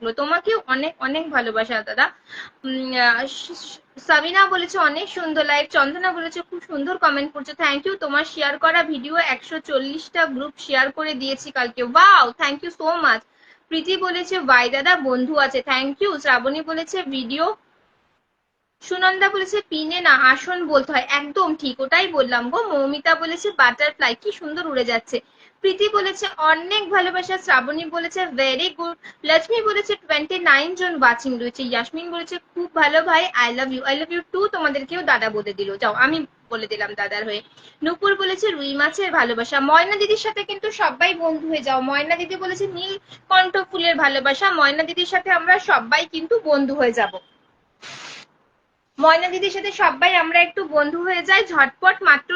থাকলো। তোমাকেও অনেক অনেক ভালোবাসা দাদা। সাবিনা বলেছে অনেক সুন্দর লাইভ। চন্দনা বলেছে খুব সুন্দর কমেন্ট করছে, থ্যাংক ইউ। তোমার শেয়ার করা ভিডিও 140টা গ্রুপ শেয়ার করে দিয়েছি কালকে, wow thank you so much. Preeti বলেছে ভাই দাদা বন্ধু আছে, থ্যাংক ইউ। শ্রাবণী বলেছে ভিডিও। সুনন্দা বলেছে পিনে না আসন বলতে হয়, একদম ঠিক, ওটাই বললাম গো। মৌমিতা বলেছে বাটারফ্লাই, কি সুন্দর উড়ে যাচ্ছে। প্রীতি বলেছে অনেক ভালোবাসা। শ্রাবণী বলেছে ভেরি গুড। লক্ষ্মী বলেছে 29 জন ওয়াচিং রয়েছে। ইয়াসমিন বলেছে খুব ভালো ভাই, আই লাভ ইউ টু। তোমাদেরকেও দাদা বলে দিল, যাও আমি বলে দিলাম দাদার হয়ে। নুপুর বলেছে রুই মাছের ভালোবাসা। ময়না দিদির সাথে কিন্তু সবাই বন্ধু হয়ে যাও। ময়না দিদি বলেছে নীল কণ্ঠ ফুলের ভালোবাসা। ময়না দিদির সাথে আমরা সবাই কিন্তু বন্ধু হয়ে যাব। ময়না দিদির সাথে সবাই আমরা একটু বন্ধু হয়ে যাই ঝটপট। মাত্র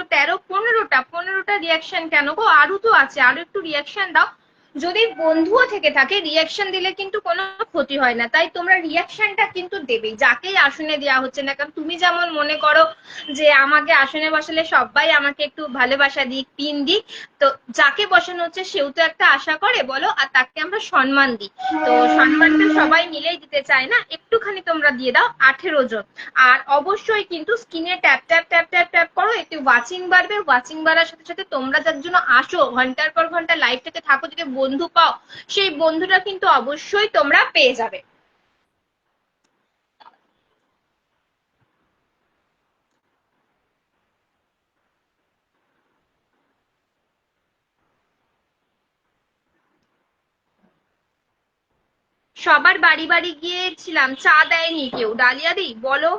15টা রিয়াকশন কেন গো, আরো তো আছে, আরো একটু রিয়াকশন দাও। যদি বন্ধুও থেকে থাকে রিয়াকশন দিলে কিন্তু কোনো ক্ষতি হয় না, তাই তোমরা রিয়াকশনটা কিন্তু দেবেই যাকেই আসনে দেওয়া হচ্ছে না। কারণ তুমি যেমন মনে করো যে আমাকে আসনে বসালে সবাই আমাকে একটু ভালোবাসা দিক, পিন দিক, তো যাকে বসানো হচ্ছে সেও তো একটা আশা করে বলো, আর তাকে আমরা সম্মান দিই। তো সম্মানটা সবাই মিলেই দিতে চায় না, একটুখানি তোমরা দিয়ে দাও 18 জন। আর অবশ্যই কিন্তু স্ক্রিনে tap tap tap tap tap করো, একটু ওয়াচিং বাড়বে। ওয়াচিং বাড়ার সাথে সাথে তোমরা যার জন্য আসো ঘন্টার পর ঘন্টা লাইভটাতে থাকো, যদি বন্ধু পাও সেই বন্ধুটা কিন্তু অবশ্যই তোমরা পেয়ে যাবে। সবার বাড়ি বাড়ি গিয়েছিলাম, চা দেয়নি কেউ। ডালিয়া দি বলো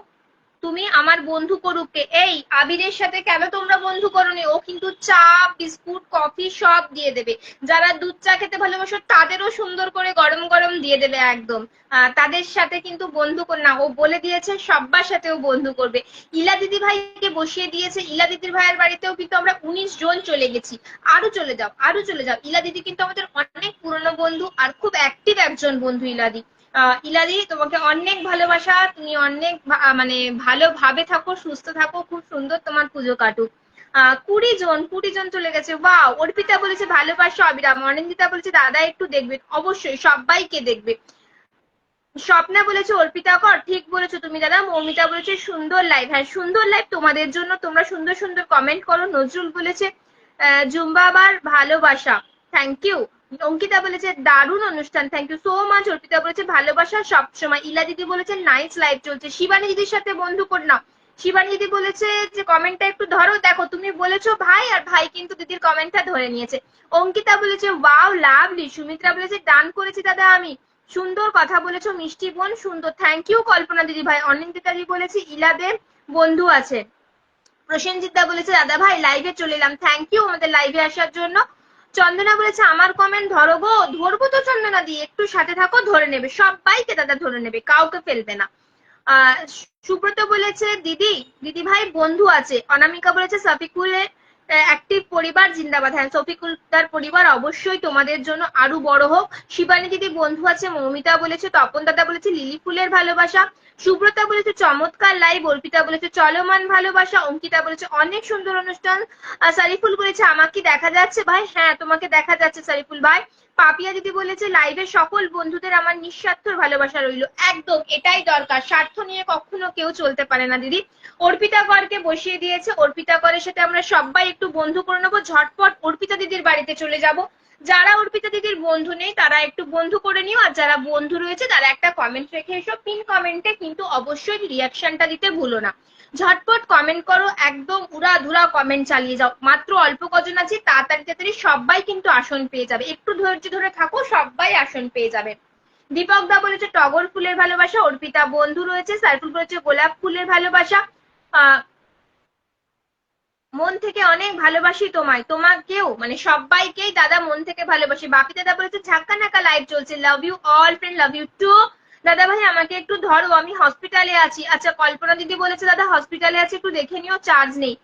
তুমি আমার বন্ধু করুক কে? এই আবিরের সাথে কেন তোমরা বন্ধু করোনি? ও কিন্তু চা বিস্কুট কফি সব দিয়ে দেবে। যারা দুধ চা খেতে ভালোবাসো তাদেরও সুন্দর করে গরম গরম দিয়ে দেবে একদম। তাদের সাথে কিন্তু বন্ধু কর না, ও বলে দিয়েছে সবার সাথেও বন্ধু করবে। ইলা দিদি ভাইকে বসিয়ে দিয়েছে। ইলা দিদির ভাইয়ের বাড়িতেও কিন্তু আমরা 19 জন চলে গেছি। আরো চলে যাও, আরো চলে যাও। ইলা দিদি কিন্তু আমাদের অনেক পুরনো বন্ধু আর খুব অ্যাক্টিভ একজন বন্ধু ইলাদি। ইলাদি তোমাকে অনেক ভালোবাসা, তুমি অনেক মানে ভালোভাবে থাকো, সুস্থ থাকো, খুব সুন্দর তোমার পুজো কাটুক। 20 জন চলে গেছে, ওয়াও। অর্পিতা বলেছে ভালোবাসা অবিরাম। অনিন্দিতা বলেছে দাদা একটু দেখবেন, অবশ্যই সবাইকে দেখবে। স্বপ্না বলেছে অর্পিতা কর, ঠিক বলেছো তুমি দাদা। মৌমিতা বলেছে সুন্দর লাইভ, হ্যাঁ সুন্দর লাইভ তোমাদের জন্য, তোমরা সুন্দর সুন্দর কমেন্ট করো। নজরুল বলেছে জুম্বাবার ভালোবাসা, থ্যাংক ইউ। অঙ্কিতা বলেছে দারুণ অনুষ্ঠান, thank you so much. Arpita বলেছে ভালোবাসা সবসময়। ইলা দিদি বলেছে নাইস লাইভ চলছে। শিবানী দিদির সাথে বন্ধু কর না। শিবানী দিদি বলেছে যে কমেন্টটা একটু ধরো, দেখো তুমি বলেছো ভাই, আর ভাই কিন্তু দিদির কমেন্টটা ধরে নিয়েছে। অঙ্কিতা বলেছে ওয়াও লাভলি। সুমিত্রা বলেছে ডান করেছি দাদা আমি, সুন্দর কথা বলেছো মিষ্টি বোন, সুন্দর, থ্যাংক ইউ। কল্পনা দিদি ভাই। অনিন্দিতা দিদি বলেছে ইলাদের বন্ধু আছে। প্রসেনজিৎ দা বলেছে দাদা ভাই লাইভে চলে এলাম, থ্যাংক ইউ আমাদের লাইভে আসার জন্য। চন্দনা বলেছে আমার কমেন্ট ধরো গো, ধরবো তো চন্দনা দি, একটু সাথে থাকো, ধরে নেবে সবাইকে দাদা, ধরে নেবে, কাউকে ফেলবে না। আহ সুব্রত বলেছে দিদি দিদি ভাই বন্ধু আছে। অনামিকা বলেছে সফিকুলের অ্যাক্টিভ পরিবার জিন্দাবাদ, হ্যাঁ শফিকুল তার পরিবার অবশ্যই তোমাদের জন্য আরো বড় হোক। শিবানী দিদি বন্ধু আছে। মৌমিতা বলেছে, তপন দাদা বলেছে লিলি ফুলের ভালোবাসা। সুব্রতা বলেছে চমৎকার লাইভ। অর্পিতা বলেছে চলমান ভালোবাসা। অঙ্কিতা বলেছে অনেক সুন্দর অনুষ্ঠান। সারিফুল বলেছে আমাকে দেখা যাচ্ছে ভাই, হ্যাঁ তোমাকে দেখা যাচ্ছে সারিফুল ভাই। পাপিয়া দিদি বলেছে লাইভের সকল বন্ধুদের আমার নিঃস্বার্থ ভালোবাসা রইলো, একদম এটাই দরকার, স্বার্থ নিয়ে কখনো কেউ চলতে পারে না দিদি। অর্পিতা করকে বসিয়ে দিয়েছে। অর্পিতা করের সাথে আমরা সবাই একটু বন্ধু করে নেবো, ঝটপট অর্পিতা দিদির বাড়িতে চলে যাব। যারা অর্পিতা দিদির বন্ধু নেই তারা একটু বন্ধু করে নিও, আর যারা বন্ধু রয়েছে তারা একটা কমেন্ট রেখে এসো। পিন কমেন্টে কিন্তু অবশ্যই রিয়াকশনটা দিতে ভুলো না। ঝটপট কমেন্ট করো, একদম উড়াধুরা কমেন্ট চালিয়ে যাও। মাত্র অল্প কজন আছে, তাড়াতাড়ি তাড়াতাড়ি সবাই কিন্তু আসন পেয়ে যাবে, একটু ধৈর্য ধরে থাকো, সবাই আসন পেয়ে যাবে। দীপক দা বলেছে টগর ফুলের ভালোবাসা। অর্পিতা বন্ধু রয়েছে। সাইফুল বলেছে গোলাপ ফুলের ভালোবাসা। আহ মন থেকে অনেক ভালোবাসি তোমায়, তোমাকেও, মানে সবাইকেই দাদা মন থেকে ভালোবাসি। বাপি দাদা বলেছে ঝাক্কা নাকা লাইভ চলছে, love you all friend, love you too. দাদা ভাই আমাকে একটু ধরো, আমি হসপিটালে আছি। আচ্ছা কল্পনা দিদি বলেছে দাদা হসপিটালে আছে, একটু দেখে নিও, চার্জ নেই।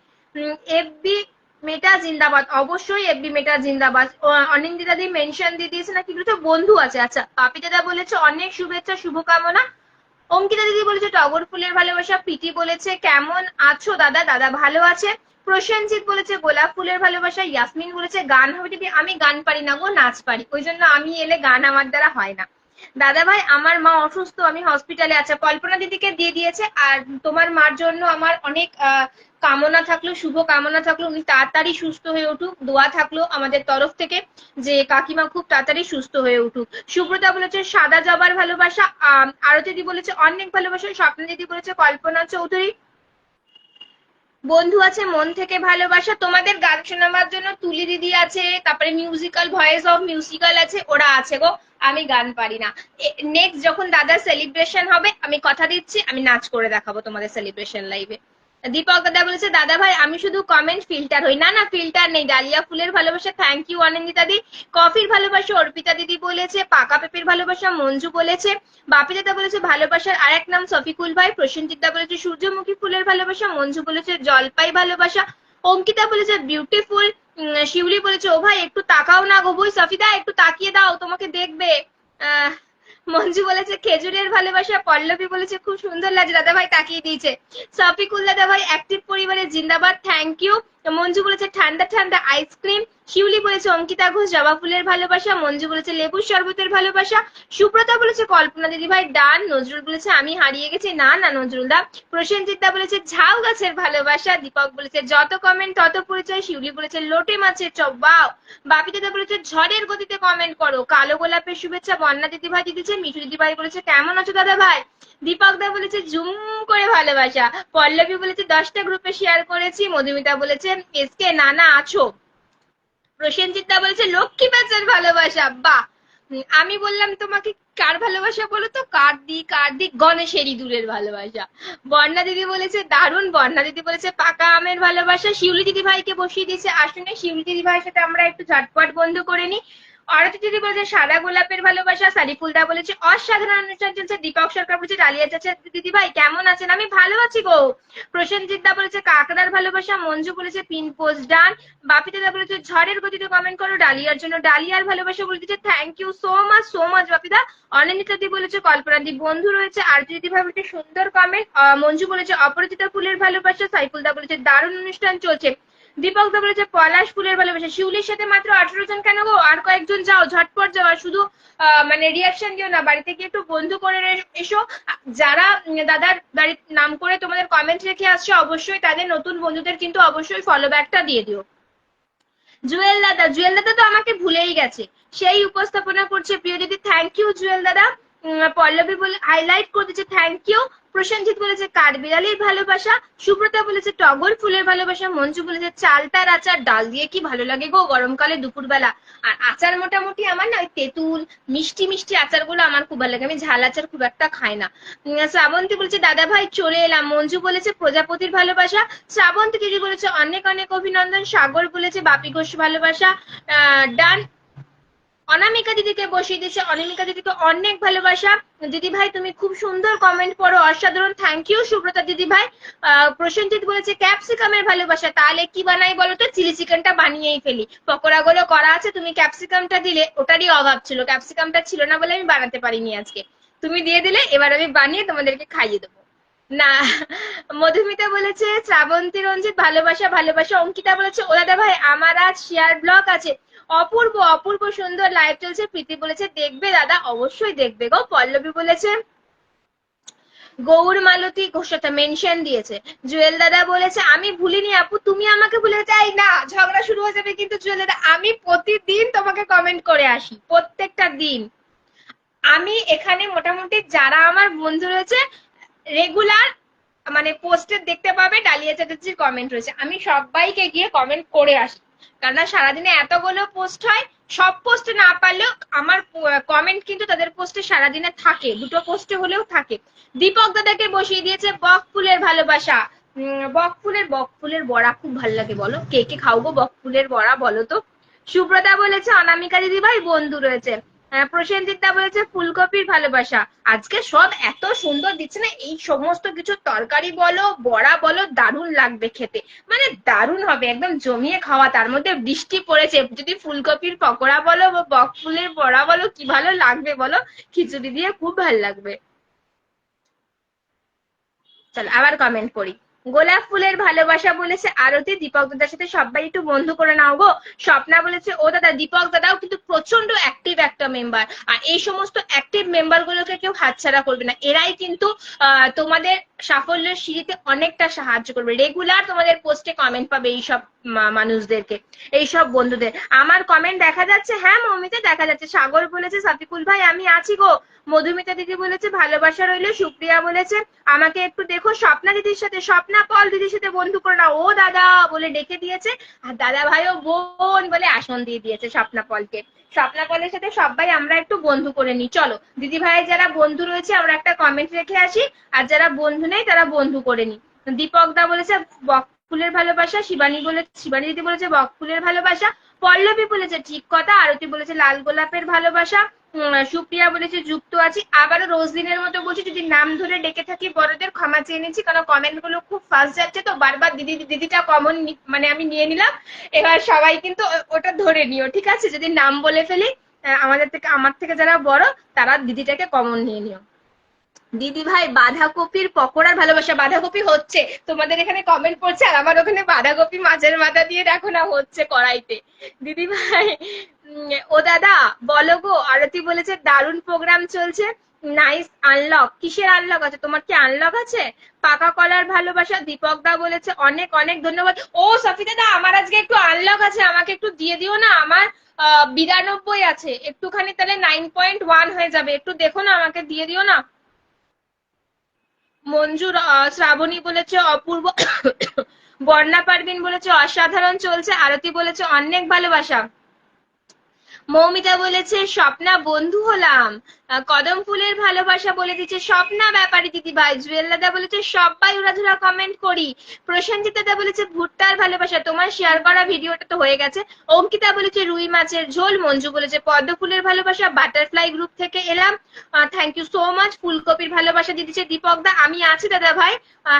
এফবি মেটা জিন্দাবাদ, অবশ্যই এফবি মেটা জিন্দাবাদ। অনিন্দিতা দি মেনশন দিয়ে দিয়েছে নাকি বলেছে বন্ধু আছে। আচ্ছা বাপি দাদা বলেছে অনেক শুভেচ্ছা শুভকামনা। অঙ্কিতা দিদি বলেছে টগর ফুলের ভালোবাসা। প্রীতি বলেছে কেমন আছো দাদা, দাদা ভালো আছে। প্রসেনজিৎ বলেছে গোলাপ ফুলের ভালোবাসা। ইয়াসমিন বলেছে গান হবে দিদি, আমি গান পারি না গো, নাচ পারি, ওই জন্য আমি এলে গান আমার দ্বারা হয় না। দাদা ভাই আমার মা অসুস্থ, আমি হসপিটালে আছে। কল্পনা দিদিকে দিয়ে দিয়েছে। আর তোমার মার জন্য আমার অনেক কামনা থাকলো, শুভ কামনা থাকলো, উনি তাড়াতাড়ি সুস্থ হয়ে উঠুক। দোয়া থাকলো আমাদের তরফ থেকে যে কাকিমা খুব তাড়াতাড়ি সুস্থ হয়ে উঠুক। সুব্রতা বলেছে সাদা জবার ভালোবাসা। আরতি দিদি বলেছে অনেক ভালোবাসা। স্বপ্না দিদি বলেছে কল্পনা চৌধুরী বন্ধু আছে মন থেকে ভালোবাসা। তোমাদের গান শোনাবার জন্য তুলি দিদি আছে, তারপরে মিউজিক্যাল ভয়েস অফ মিউজিক্যাল আছে, ওরা আছে গো। আমি গান পারি না। নেক্সট যখন দাদার সেলিব্রেশন হবে আমি কথা দিচ্ছি আমি নাচ করে দেখাবো তোমাদের সেলিব্রেশন লাইভে। দীপক দাদা বলেছে দাদা ভাই আমি শুধু কমেন্ট ফিল্টার হই। না না ফিল্টার নেই। ডালিয়া ফুলের ভালোবাসা থ্যাংক ইউ অনিন্দিতা দি। কফির ভালোবাসা অর্পিতা দিদি বলেছে। পাকা পেঁপের ভালোবাসা মঞ্জু বলেছে। বাপি দাদা বলেছে ভালোবাসার আরেক নাম সফিকুল ভাই। প্রসেনজিৎ দা বলেছে সূর্যমুখী ফুলের ভালোবাসা। মঞ্জু বলেছে জলপাই ভালোবাসা। অঙ্কিতা বলেছে বিউটিফুল। শিউলি বলেছে ও ভাই একটু তাকাও না গো বই। সফিদা একটু তাকিয়ে দাও তোমাকে দেখবে। আহ মঞ্জু বলেছে খেজুরের ভালোবাসা। পল্লবী বলেছে খুব সুন্দর লাগছে। দাদা ভাই তাকিয়ে দিয়েছে। সফিকুল দাদা ভাই অ্যাক্টিভ পরিবারের জিন্দাবাদ থ্যাংক ইউ। মঞ্জু বলেছে ঠান্ডা ঠান্ডা আইসক্রিম। শিউলি বলেছে অঙ্কিতা ঘোষ জবা ফুলের ভালোবাসা। মঞ্জু বলেছে লেবুর শরবতের ভালোবাসা। সুব্রতা বলেছে কল্পনা দিদি ভাই ডান। নজরুল বলেছে আমি হারিয়ে গেছি। না না নজরুল দা। প্রসেনজিৎ দা বলেছে ঝাউ গাছের ভালোবাসা। দীপক বলেছে যত কমেন্ট তত পরিচয়। শিউলি বলেছে লোটে মাছের চপ বাও। বাপি দাদা বলেছে ঝড়ের গতিতে কমেন্ট করো। কালো গোলাপের শুভেচ্ছা বন্যা দিদি ভাই দিদিছে। মিঠু দিদি ভাই বলেছে কেমন আছো দাদা ভাই। দীপক দা বলেছে জুম করে ভালোবাসা। পল্লবী বলেছে 10টা গ্রুপে শেয়ার করেছি। মধুমিতা বলেছে এসকে নানা আছো। প্রসেনজিৎ দা বলেছে লক্ষ্মী বাচ্চার ভালোবাসা। বাহ। আমি বললাম তোমাকে কার ভালোবাসা বলো তো। কার দি গণেশের ইঁদুরের ভালোবাসা। বর্ণা দিদি বলেছে দারুণ। বর্ণা দিদি বলেছে পাকা আমের ভালোবাসা। শিউলি দিদি ভাইকে বসিয়ে দিয়েছে আসনে। শিউলি দিদি ভাইয়ের সাথে আমরা একটু ঝটপট বন্ধ করে নিই। আরতি দিদি বলেছে সাদা গোলাপের ভালোবাসা। সারিফুলদা বলেছে অসাধারণ অনুষ্ঠান চলছে। দীপক সরকার বলেছে ডালিয়া চাচা দিদি ভাই কেমন আছেন। আমি ভালো আছি গো। প্রসেনজিৎ দা বলেছে কাকড়ার ভালোবাসা। মঞ্জু বলেছে পিন পোস্ট ডান। বাপি দাদা বলেছে ঝড়ের গতিতে কমেন্ট করো ডালিয়ার জন্য। ডালিয়ার ভালোবাসা বলে দিচ্ছে থ্যাংক ইউ সো মাচ বাপিদা। অনিন্দিতা দি বলেছে কল্পনা দি বন্ধু রয়েছে। আরতি দিদি ভাই বলেছে সুন্দর কমেন্ট। মঞ্জু বলেছে অপরাজিতা ফুলের ভালোবাসা। সাইফুলদা বলেছে দারুণ অনুষ্ঠান চলছে। দীপক দা বলেছে পলাশ ফুলের ভালোবাসা। শিউলির সাথে মাত্র 18 জন কেন গো। আর কয়েকজন যাও ঝটপট যাও। আর শুধু মানে রিয়াকশন দিও না, বাড়িতে গিয়ে একটু বন্ধু করে এসো। যারা দাদার বাড়ির নাম করে তোমাদের কমেন্ট রেখে আসছে অবশ্যই তাদের নতুন বন্ধুদের কিন্তু অবশ্যই ফলো ব্যাকটা দিয়ে দিও। জুয়েল দাদা তো আমাকে ভুলেই গেছে। সেই উপস্থাপনা করছে প্রিয় দিদি থ্যাংক ইউ জুয়েল দাদা। পল্লবী বলে হাইলাইট করে দিচ্ছে থ্যাংক ইউ। প্রসেনজিৎ বলেছে কাঠবিড়ালির ভালোবাসা। সুব্রতা বলেছে টগর ফুলের ভালোবাসা। মঞ্জু বলেছে চালতার আচার ডাল দিয়ে কি ভালো লাগে গো গরমকালে দুপুরবেলা। আর আচার মোটামুটি আমার না ওই তেঁতুল মিষ্টি মিষ্টি আচারগুলো আমার খুব ভালো লাগে। আমি ঝাল আচার খুব একটা খাই না। শ্রাবন্তী বলেছে দাদা ভাই চলে এলাম। মঞ্জু বলেছে প্রজাপতির ভালোবাসা। শ্রাবন্তী দিদি বলেছে অনেক অনেক অভিনন্দন। সাগর বলেছে বাপি ঘোষ ভালোবাসা। ডান। অনামিকা দিদিকে বসিয়ে দিয়েছে। অনামিকা দিদিকে অনেক ভালোবাসা। দিদি ভাই তুমি খুব সুন্দর কমেন্ট পড়ো অসাধারণ থ্যাংক ইউ সুব্রতা দিদি ভাই। প্রসেনজিৎ বলেছে ক্যাপসিকামের ভালোবাসা। তাহলে কি বানাই বলো তো। চিলি চিকেনটা বানিয়েই ফেলি। পকোড়াগুলো করা আছে তুমি ক্যাপসিকামটা দিলে ওটারই অভাব ছিল। ক্যাপসিকামটা ছিল না বলে আমি বানাতে পারিনি আজকে। তুমি দিয়ে দিলে এবার আমি বানিয়ে তোমাদেরকে খাইয়ে দেবো। না। মধুমিতা বলেছে শ্রাবন্তী রঞ্জিত ভালোবাসা ভালোবাসা। অঙ্কিতা বলেছে ও দাদা ভাই আমার আজ শেয়ার ব্লগ আছে। অপূর্ব অপূর্ব সুন্দর লাইভ চলছে। প্রীতি বলেছে দেখবে দাদা অবশ্যই দেখবে গো। পল্লবী বলেছে গৌর মালতী ঘোষতা মেনশন দিয়েছে। জুয়েল দাদা বলেছে আমি ভুলিনি আপু তুমি আমাকে ভুলে যাই না। ঝগড়া শুরু হয়ে যাবে কিন্তু জুয়েল দাদা। আমি প্রতিদিন তোমাকে কমেন্ট করে আসি প্রত্যেকটা দিন। আমি এখানে মোটামুটি যারা আমার বন্ধু রয়েছে রেগুলার মানে পোস্টে দেখতে পাবে ডালিয়া চ্যাটার্জির কমেন্ট রয়েছে। আমি সবাইকে গিয়ে কমেন্ট করে আসি। কেননা সারাদিনে এতগুলো পোস্ট হয়। সব পোস্টে না পারলেও আমার কমেন্ট কিন্তু তাদের পোস্টে সারাদিনে থাকে। দুটো পোস্টে হলেও থাকে। দীপক দাদাকে বসিয়ে দিয়েছে বক ফুলের ভালোবাসা। বক ফুলের বড়া খুব ভালো লাগে বলো। কে কে খাওগো বক ফুলের বড়া বলো তো। সুব্রতা বলেছে অনামিকা দিদি ভাই বন্ধু রয়েছে। প্রসেনজিৎ দা বলেছে ফুলকপির ভালোবাসা। আজকে সব এত সুন্দর দিচ্ছে না। এই সমস্ত কিছু তরকারি বলো বড়া বলো দারুণ লাগবে খেতে। মানে দারুণ হবে একদম জমিয়ে খাওয়া। তার মধ্যে বৃষ্টি পড়েছে। যদি ফুলকপির পকোড়া বলো বা বক ফুলের বড়া বলো কি ভালো লাগবে বলো। খিচুড়ি দিয়ে খুব ভালো লাগবে। চল আবার কমেন্ট করি। গোলাপ ফুলের ভালোবাসা বলেছে আরতি। দীপক দাদার সাথে সবাই একটু বন্ধু করে নাও গো। স্বপ্না বলেছে ও দাদা দীপক দাদাও কিন্তু প্রচন্ড অ্যাক্টিভ একটা মেম্বার, আর এই সমস্ত অ্যাক্টিভ মেম্বার গুলোকে কেউ হাতছাড়া করবে না। এরাই কিন্তু তোমাদের সাফল্যের সিঁড়িতে অনেকটা সাহায্য করবে। রেগুলার তোমাদের পোস্টে কমেন্ট পাবে এইসব মানুষদেরকে, এইসব বন্ধুদের। আমার কমেন্ট দেখা যাচ্ছে? হ্যাঁ মৌমিতা দেখা যাচ্ছে। সাগর বলেছে সাফিকুল ভাই আমি আছি গো। মধুমিতা দিদি বলেছে ভালোবাসা রইলো। সুপ্রিয়া বলেছে আমাকে একটু দেখো স্বপ্না দিদির সাথে, স্বপ্না পল দিদির সাথে বন্ধু করে না ও দাদা বলে ডেকে দিয়েছে। আর দাদা ভাইও বোন বলে আসন দিয়ে দিয়েছে স্বপ্না পলকে। স্বপ্না পলের সাথে সবাই আমরা একটু বন্ধু করে নিই। চলো দিদি ভাইয়ের যারা বন্ধু রয়েছে আমরা একটা কমেন্ট রেখে আসি, আর যারা বন্ধু নেই তারা বন্ধু করে নি। দীপক দা বলেছে বক ফুলের ভালোবাসা। শিবানী দিদি বলেছে বক ফুলের ভালোবাসা। পল্লবী বলেছে ঠিক কথা। আরতি বলেছে লাল গোলাপের ভালোবাসা। সুপ্রিয়া বলেছে যুক্ত আছি। আবারও রোজদিনের মতো বলছি যদি নাম ধরে ডেকে থাকি বড়দের ক্ষমা চেয়ে নিচ্ছি, কারণ কমেন্ট গুলো খুব ফাস্ট যাচ্ছে তো বারবার দিদি দিদিটা কমন মানে আমি নিয়ে নিলাম। এবার সবাই কিন্তু ওটা ধরে নিও, ঠিক আছে? যদি নাম বলে ফেলি আমার থেকে যারা বড় তারা দিদিটাকে কমন নিয়ে নিও। দিদি ভাই বাঁধাকপির পকোড়ার ভালোবাসা। বাঁধাকপি হচ্ছে, তোমাদের এখানে কমেন্ট পড়ছে, আর আমার ওখানে বাঁধাকপি মাছের মাথা দিয়ে দেখো না হচ্ছে কড়াইতে। দিদি ভাই ও দাদা বলো গো। আরতি বলেছে দারুণ প্রোগ্রাম চলছে। Nice unlock. কিসের আনলক আছে? তোমার কি আনলক আছে? পাকা কলার ভালোবাসা। দীপক দা বলেছে অনেক অনেক ধন্যবাদ। ও সফিতা দা আমার আজকে একটু আনলক আছে, আমাকে একটু দিয়ে দিও না। আমার 92 আছে, একটুখানি তাহলে 9.1 হয়ে যাবে। একটু দেখো না, আমাকে দিয়ে দিও না। মঞ্জুর শ্রাবণী বলেছে অপূর্ব। বর্ণা পারভিন বলেছে অসাধারণ চলছে। আরতি বলেছে অনেক ভালোবাসা। মৌমিতা বলেছে স্বপ্না বন্ধু হলাম। কদম ফুলের ভালোবাসা বলে দিচ্ছে স্বপ্না ব্যাপারী দিদি ভাই। জুয়েল দাদা বলেছে সবাই উড়াধুরা কমেন্ট করি। প্রসেনজিৎ দাদা বলেছে ভুট্টার ভালোবাসা। তোমার শেয়ার করা ভিডিওটা তো হয়ে গেছে। অঙ্কিতা বলেছে রুই মাছের ঝোল। মঞ্জু বলেছে পদ্ম ফুলের ভালোবাসা। বাটারফ্লাই গ্রুপ থেকে এলাম, থ্যাংক ইউ সো মাচ। ফুলকপির ভালোবাসা দিদিছে দীপক দা। আমি আছি দাদা ভাই।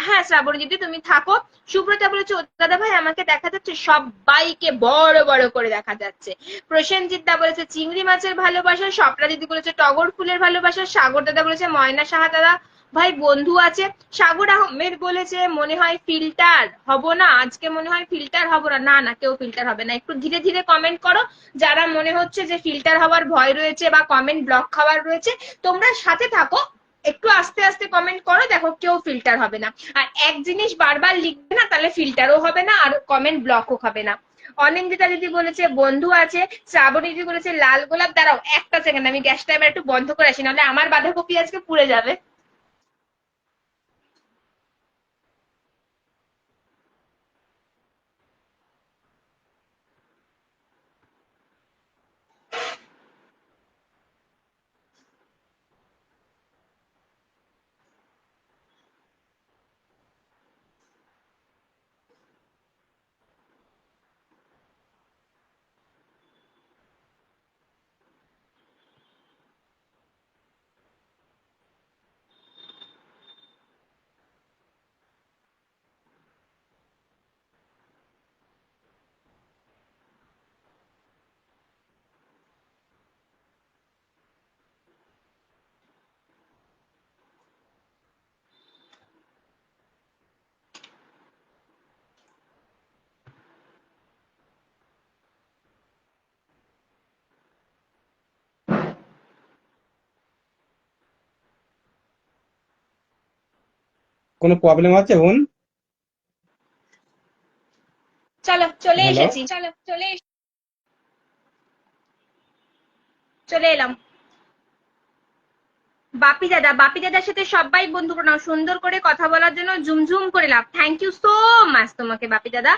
হ্যাঁ শ্রাবণী দিদি তুমি থাকো। সুব্রতা বলেছে দাদা ভাই আমাকে দেখা যাচ্ছে? সবাইকে বড় বড় করে দেখা যাচ্ছে। প্রসেনজিৎ দা বলেছে চিংড়ি মাছের ভালোবাসা। স্বপ্না দিদি বলেছে টগর ফুলের ভালোবাসা। সাগর দাদা বলেছে ময়না সাহা দাদা ভাই বন্ধু আছে। সাগর আহমেদ বলেছে মনে হয় ফিল্টার হব না আজকে, মনে হয় ফিল্টার হব না। না না কেউ ফিল্টার হবে না, একটু ধীরে ধীরে কমেন্ট করো। যারা মনে হচ্ছে যে ফিল্টার হওয়ার ভয় রয়েছে বা কমেন্ট ব্লক খাওয়ার রয়েছে তোমরা সাথে থাকো, একটু আস্তে আস্তে কমেন্ট করো, দেখো কেউ ফিল্টার হবে না। আর এক জিনিস বারবার লিখবে না, তাহলে ফিল্টারও হবে না আর কমেন্ট ব্লকও হবে না। অনিন্দিতা দিদি বলেছে বন্ধু আছে। শ্রাবণী দিদি বলেছে লাল গোলাপ। দাঁড়াও একটা সেকেন্ড, আমি গ্যাসটা এবার একটু বন্ধ করে আসি, নাহলে আমার বাঁধাকপি আজকে পুড়ে যাবে। কোনো প্রবলেম আছে বোন? চলো চলে হ্যালো। এসেছি, চলে এলাম। বাপি দাদার সাথে সবাই বন্ধু প্রণাম। সুন্দর করে কথা বলার জন্য ঝুমঝুম করে লাভ। থ্যাংক ইউ সো মাচ তোমাকে বাপি দাদা।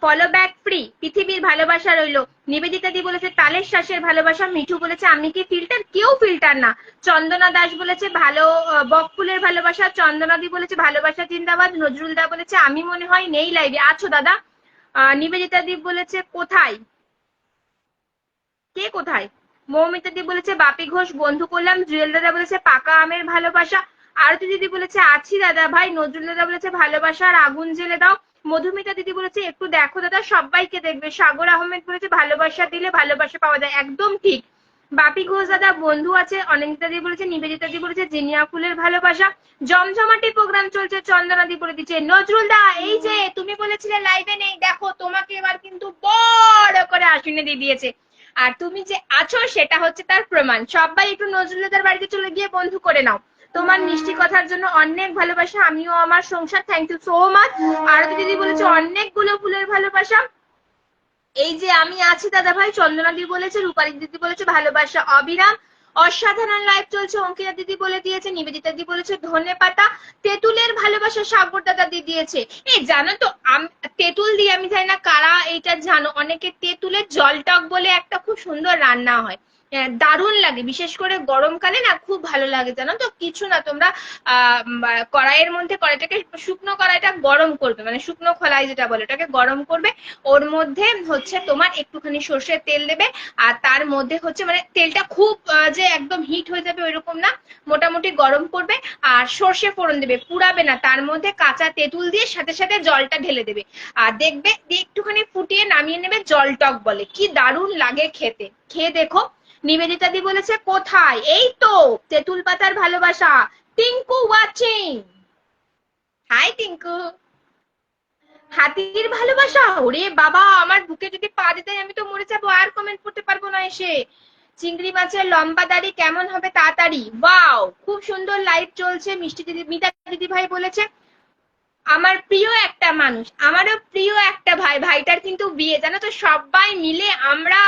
Follow back free. পৃথিবীর ভালোবাসা রইলো। নিবেদিতা দি বলেছে তালের শ্বাসের ভালোবাসা। মিঠু বলেছে আমি কি ফিল্টার? কেউ ফিল্টার না। চন্দনা দাস বলেছে ভালো বক ফুলের ভালোবাসা। চন্দনা দি বলেছে ভালোবাসা জিন্দাবাদ। নজরুল দা বলেছে আমি মনে হয় নেই লাইভে আছো দাদা। নিবেদিতা দি বলেছে কোথায়, কে কোথায়? মৌমিতা দি বলেছে বাপি ঘোষ বন্ধু করলাম। জুয়েল দাদা বলেছে পাকা আমের ভালোবাসা। আরতি দিদি বলেছে আছি দাদা ভাই। নজরুল দাদা বলেছে ভালোবাসার আগুন জ্বেলে দাও। মধুমিতা দিদি বলেছে একটু দেখো দাদা সবাইকে দেখবে। সাগর আহমেদ বলেছে ভালোবাসা দিলে ভালোবাসা পাওয়া যায়। একদম ঠিক। বাপি ঘোষ দাদা বন্ধু আছে, অনিন্দিতা দি বলেছে, নিবেদিতা দি বলেছে জিনিয়া ফুলের ভালোবাসা, জমজমাটি প্রোগ্রাম চলছে, চন্দনা দি বলে দিচ্ছে। নজরুল দা এই যে তুমি বলেছিলে লাইভে নেই, দেখো তোমাকে এবার কিন্তু বড় করে আশ্বিনে দিয়ে দিয়েছে, আর তুমি যে আছো সেটা হচ্ছে তার প্রমাণ। সবাই একটু নজরুলদার বাড়িতে চলে গিয়ে বন্ধু করে নাও। তোমার মিষ্টি কথার জন্য অনেক ভালোবাসা, আমিও আমার সংসার, থ্যাংক ইউ সো মাচ। আরতি দিদি বলেছে অনেকগুলো ফুলের ভালোবাসা। এই যে আমি আছি দাদা ভাই, চন্দনা দিদি বলেছে, রূপালী দিদি বলেছে ভালোবাসা অবিরাম, অসাধারণ লাইভ চলছে, অঙ্কিতা দিদি বলে দিয়েছে, নিবেদিতা দিদি বলেছে ধনে পাতা, তেঁতুলের ভালোবাসা সাগর দাদা দিয়ে দিয়েছে। এই জানো তো তেঁতুল দিয়ে, আমি জানি না কারা এইটা জানো, অনেকে তেঁতুলের জল টক বলে একটা খুব সুন্দর রান্না হয়, দারুণ লাগে, বিশেষ করে গরমকালে না খুব ভালো লাগে। জানো তো কিছু না, তোমরা কড়াইয়ের মধ্যে, কড়াইটাকে শুকনো কড়াইটা গরম করবে, মানে শুকনো খোলাই যেটা বলে ওটাকে গরম করবে, ওর মধ্যে হচ্ছে তোমার একটুখানি সর্ষের তেল দেবে, আর তার মধ্যে হচ্ছে মানে তেলটা খুব যে একদম হিট হয়ে যাবে ওইরকম না, মোটামুটি গরম করবে, আর সর্ষে ফোড়ন দেবে, পুড়াবে না, তার মধ্যে কাঁচা তেঁতুল দিয়ে সাথে সাথে জলটা ঢেলে দেবে, আর দেখবে একটুখানি ফুটিয়ে নামিয়ে নেবে, জল টক বলে, কি দারুণ লাগে খেতে, খেয়ে দেখো। নিবেদিতা দি বলেছে কোথায়, এই তো তেঁতুল পাতার ভালোবাসা, টিঙ্কু ওয়াচিং, হাই টিঙ্কু। হাতির ভালোবাসা, ওরে বাবা আমার বুকে যদি পা দিতে আমি তো মরে যাবো, আর কমেন্ট করতে পারবো না এসে। চিংড়ি মাছের লম্বা দাড়ি কেমন হবে তাড়াতাড়ি, ওয়াও খুব সুন্দর লাইভ চলছে। মিষ্টি দিদি, মিতা দিদি ভাই বলেছে আমার প্রিয় একটা মানুষ, আমারও প্রিয় একটা ভাই, ভাইটার কিন্তু বিয়ে, জানো তো সবাই মিলে আমরা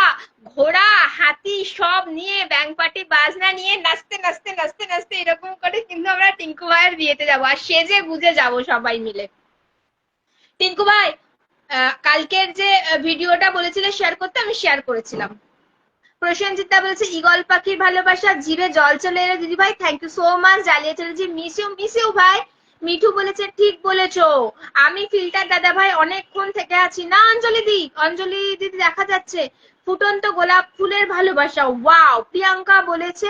ঘোড়া হাতি সব নিয়ে ব্যাংক পার্টি বাজনা নিয়ে নাচতে নাচতে নাচতে নাচতে এরকম করে কিন্তু আমরা টিঙ্কু ভাইয়ের বিয়েতে যাবো, আর সেজে গুজে যাবো সবাই মিলে। টিঙ্কু ভাই কালকের যে ভিডিওটা বলেছিলে শেয়ার করতে, আমি শেয়ার করেছিলাম। প্রসেনজিৎ দা বলেছে ঈগল পাখির ভালোবাসা, জিভে জল চলে এলো দিদি ভাই, থ্যাংক ইউ সো মাচ। জ্বালিয়ে চলেছি, মিস ইউ ভাই। মিঠু বলেছে ঠিক বলেছো, আমি ফিল্টার দাদা ভাই অনেকক্ষণ থেকে আছি না। অঞ্জলি দিদি দেখা যাচ্ছে, ফুটন্ত গোলাপ ফুলের ভালোবাসা, ওয়াও। প্রিয়াঙ্কা বলেছে